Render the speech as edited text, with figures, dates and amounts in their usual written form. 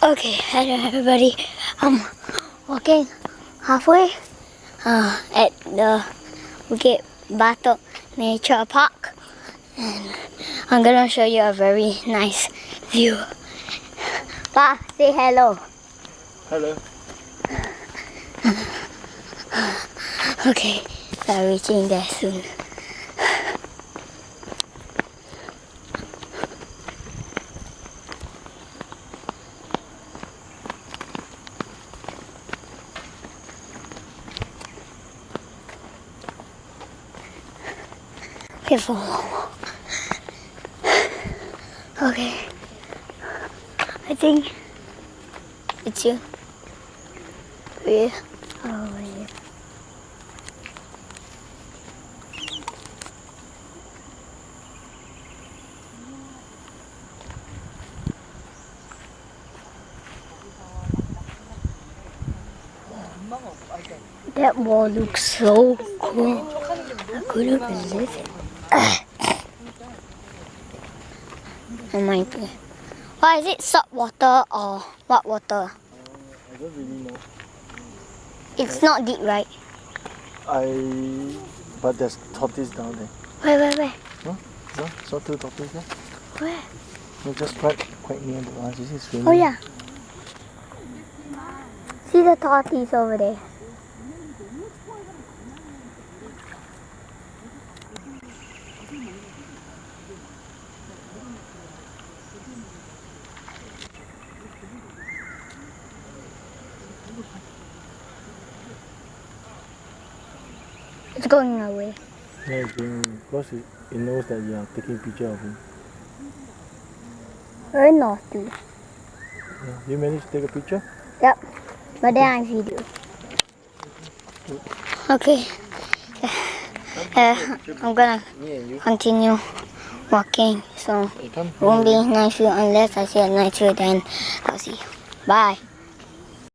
Okay, hello everybody. I'm walking halfway at the BUKIT Batok Nature Park, and I'm gonna show you a very nice view. Pa, say hello. Hello. Okay, we're reaching there soon. Okay, for okay, I think it's you. Yeah. Oh, yeah. That wall looks so cool. I couldn't believe it. Oh my God. Why is it salt water or what water? I don't really know. It's not deep, right? But there's tortoise down there. Where? Huh? Saw two tortoise there. Where? They're just quite near the ones. You see swimming. Oh yeah. See the tortoise over there. It's going away. Yeah, it's going because it knows that you are taking a picture of him. Very naughty. Yeah. You managed to take a picture? Yep. But then I video. Okay. I'm gonna continue walking, so it won't be nice view unless I see a nice view, then I'll see you. Bye.